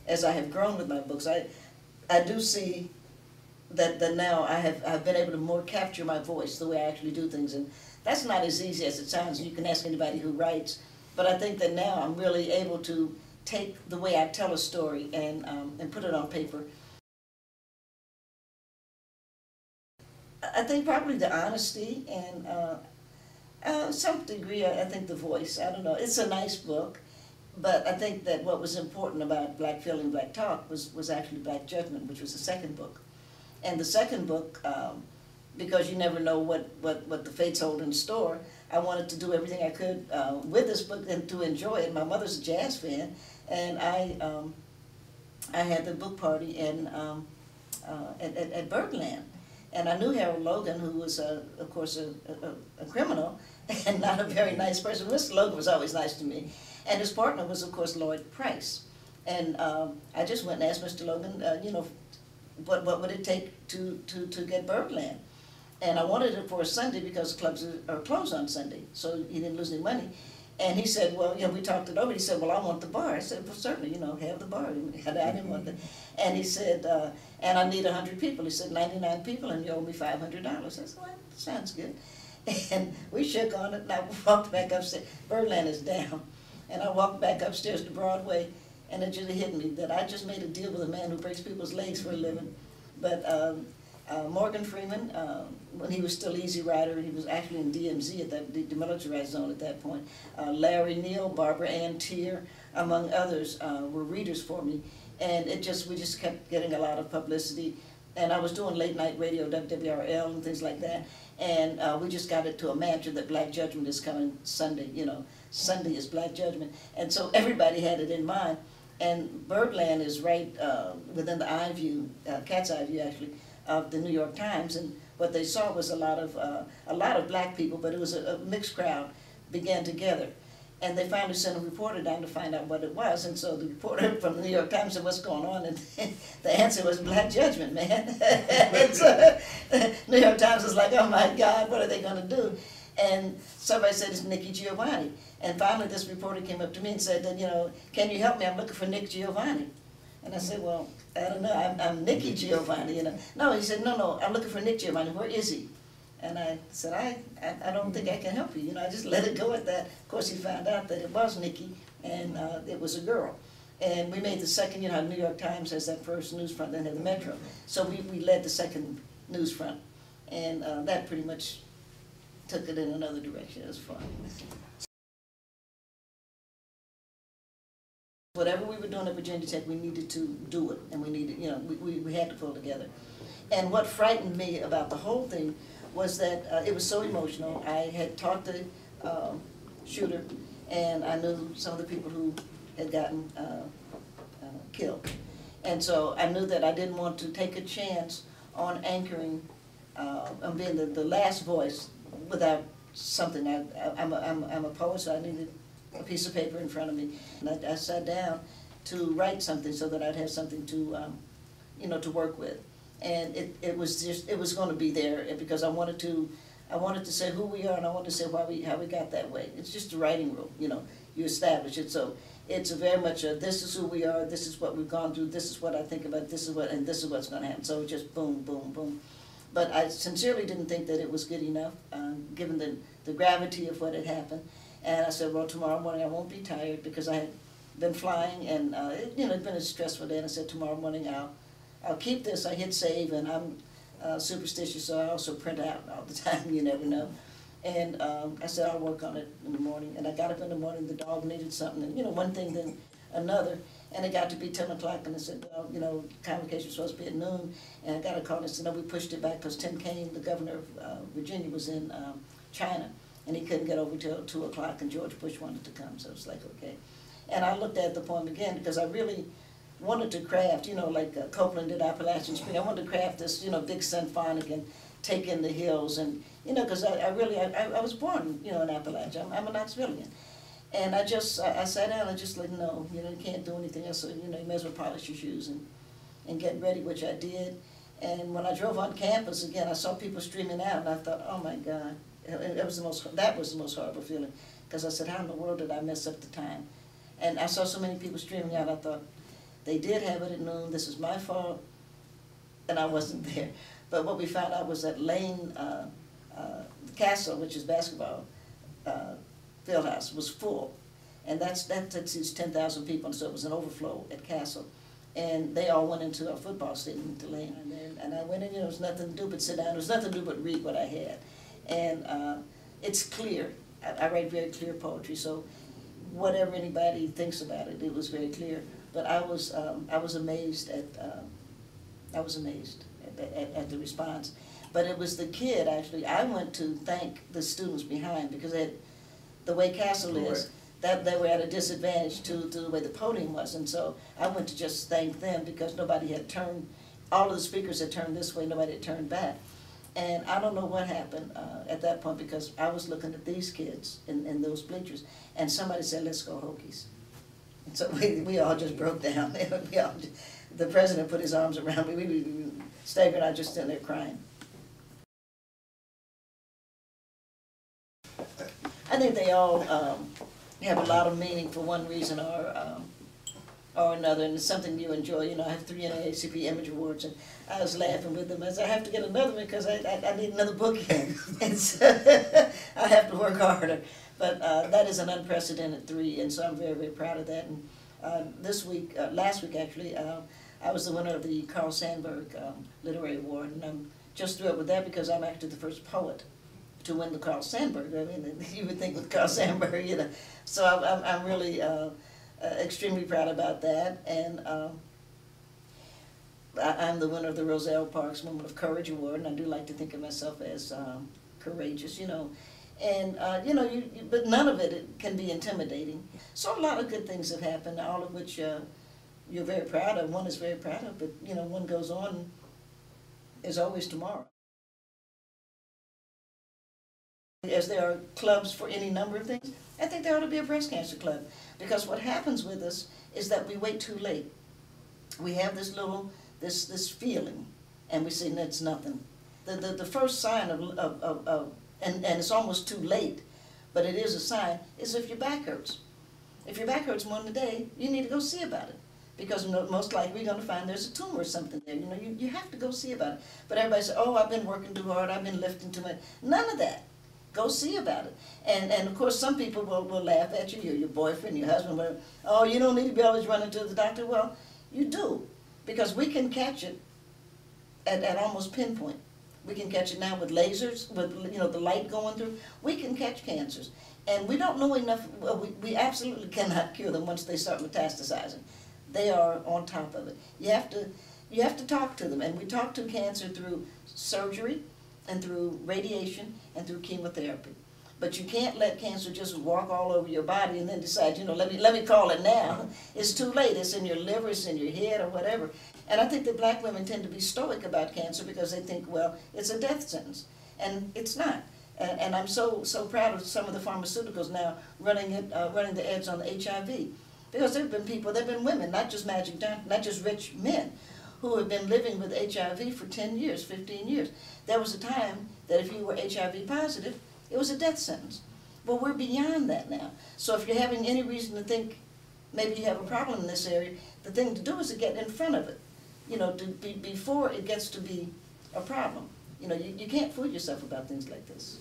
as I have grown with my books, I do see that now I've been able to more capture my voice, the way I actually do things, and that's not as easy as it sounds. You can ask anybody who writes, but I think that now I'm really able to take the way I tell a story and put it on paper. I think probably the honesty and some degree, I think the voice. I don't know. It's a nice book, but I think that what was important about Black Feeling, Black Talk was actually Black Judgment, which was the second book. And the second book, because you never know what the fates hold in store, I wanted to do everything I could with this book and to enjoy it. My mother's a jazz fan, and I had the book party at Birdland. And I knew Harold Logan, who was, of course, a criminal and not a very nice person. Mr. Logan was always nice to me. And his partner was, of course, Lloyd Price. And I just went and asked Mr. Logan, you know, what would it take to get Birdland? And I wanted it for a Sunday because clubs are closed on Sunday, so he didn't lose any money. And he said, well, you know, we talked it over. He said, well, I want the bar. I said, well, certainly, you know, have the bar. I didn't want that. And he said, and I need 100 people. He said, 99 people, and you owe me $500. I said, well, that sounds good. And we shook on it, and I walked back upstairs. Birdland is down. And I walked back upstairs to Broadway, and it just hit me that I just made a deal with a man who breaks people's legs for a living. But Morgan Freeman, when he was still Easy Rider, he was actually in DMZ at that, the demilitarized zone at that point. Larry Neal, Barbara Ann Tier, among others, were readers for me, and we just kept getting a lot of publicity. And I was doing late night radio, WWRL, and things like that. And we just got it to a mantra that Black Judgment is coming Sunday. You know, Sunday is Black Judgment, and so everybody had it in mind. And Birdland is right within the eye view, cat's eye view actually, of the New York Times, and what they saw was a lot of black people, but it was a mixed crowd began together, and they finally sent a reporter down to find out what it was, and so the reporter from the New York Times said, "What's going on?" And the answer was Black Judgment, man. And so New York Times was like, "Oh my God, what are they going to do?" And somebody said, "It's Nikki Giovanni." And finally, this reporter came up to me and said, that, "You know, can you help me? I'm looking for Nick Giovanni." And I said, "Well, I don't know, I'm Nikki Giovanni, you know." "No," he said, no, I'm looking for Nick Giovanni. Where is he?" And I said, I don't think I can help you. You know, I just let it go at that. Of course, he found out that it was Nikki, and it was a girl. And we made the second, you know, New York Times has that first news front, then had the Metro. So we led the second news front, and that pretty much took it in another direction. It was fun. Whatever we were doing at Virginia Tech, we needed to do it, and we needed, you know, we had to pull together. And what frightened me about the whole thing was that it was so emotional. I had talked to shooter, and I knew some of the people who had gotten killed. And so I knew that I didn't want to take a chance on anchoring, on being the last voice without something. I'm a poet, so I needed a piece of paper in front of me, and I sat down to write something so that I'd have something to, you know, to work with. And it was going to be there because I wanted to say who we are, and I wanted to say how we got that way. It's just a writing rule, you know. You establish it, so it's a very much a, this is who we are, this is what we've gone through, this is what I think about, this is what's going to happen. So just boom, boom, boom. But I sincerely didn't think that it was good enough, given the gravity of what had happened. And I said, well, tomorrow morning I won't be tired because I had been flying, and you know, it'd been a stressful day. And I said, tomorrow morning I'll keep this. I hit save, and I'm superstitious, so I also print out all the time. You never know. And I said, I'll work on it in the morning. And I got up in the morning. The dog needed something, and you know, one thing then another. And it got to be 10 o'clock, and I said, well, you know, convocation was supposed to be at noon. And I got a call and said, no, we pushed it back because Tim Kaine, the governor of Virginia, was in China. And he couldn't get over till 2 o'clock, and George Bush wanted to come, so it was like, okay. And I looked at the poem again because I really wanted to craft, you know, like Copeland did Appalachian Spring. I wanted to craft this, you know, big symphonic and take in the hills, and, you know, because I was born, you know, in Appalachia. I'm a Knoxvillian. And I sat down and just like, no, you know, you can't do anything else, so, you know, you may as well polish your shoes and get ready, which I did. And when I drove on campus again, I saw people streaming out, and I thought, oh my God. That was the most horrible feeling, because I said, how in the world did I mess up the time? And I saw so many people streaming out, I thought, They did have it at noon. This is my fault, and I wasn't there. But what we found out was that Lane Castle, which is basketball field house, was full, and that seats 10,000 people, and so it was an overflow at Castle. And they all went into a football stadium to Lane. And I went in, there was nothing to do but sit down. There was nothing to do but read what I had. And it's clear. I write very clear poetry, so whatever anybody thinks about it, it was very clear. But I was amazed at the response. But it was the kid, actually. I went to thank the students behind, because the way Castle is, that they were at a disadvantage to the way the podium was. And so I went to just thank them, because nobody had turned, all of the speakers had turned this way, nobody had turned back. And I don't know what happened at that point, because I was looking at these kids in those bleachers, and somebody said, "Let's go Hokies." And so we all just broke down. The president put his arms around me. We staggered out, just sitting there crying. I think they all have a lot of meaning for one reason or another, and it's something you enjoy. You know, I have 3 NAACP Image Awards, and I was laughing with them. I said, I have to get another one because I need another book in. And so I have to work harder. But that is an unprecedented 3, and so I'm very, very proud of that. And last week actually, I was the winner of the Carl Sandburg Literary Award, and I'm just thrilled with that because I'm actually the first poet to win the Carl Sandburg. I mean, you would think with Carl Sandburg, you know. So I'm really extremely proud about that. And I'm the winner of the Roselle Parks Woman of Courage Award, and I do like to think of myself as courageous, you know. And, you know, but none of it can be intimidating. So a lot of good things have happened, all of which you're very proud of. One is very proud of, but, you know, one goes on, there's always tomorrow. As there are clubs for any number of things, I think there ought to be a breast cancer club. Because what happens with us is that we wait too late. We have this this feeling, and we say, that's nothing. The first sign and it's almost too late, but it is a sign, is if your back hurts. If your back hurts more than a day, you need to go see about it. Because most likely you're going to find there's a tumor or something there. You know, you have to go see about it. But everybody says, oh, I've been working too hard, I've been lifting too much. None of that. Go see about it. And of course, some people will laugh at you, your boyfriend, your husband, whatever. Oh, you don't need to be always running to the doctor. Well, you do, because we can catch it at almost pinpoint. We can catch it now with lasers, with, you know, the light going through. We can catch cancers. And we don't know enough. Well, we absolutely cannot cure them once they start metastasizing. They are on top of it. You have to talk to them. And we talk to cancer through surgery, and through radiation, and through chemotherapy. But you can't let cancer just walk all over your body and then decide, you know, let me call it now. It's too late. It's in your liver, it's in your head, or whatever. And I think that black women tend to be stoic about cancer because they think, well, it's a death sentence. And it's not. And I'm so proud of some of the pharmaceuticals now running the ads on the HIV. Because there have been people, there have been women, not just not just rich men, who have been living with HIV for 10 years, 15 years. There was a time that if you were HIV positive, it was a death sentence. Well, we're beyond that now. So if you're having any reason to think maybe you have a problem in this area, the thing to do is to get in front of it, you know, before it gets to be a problem. You know, you can't fool yourself about things like this.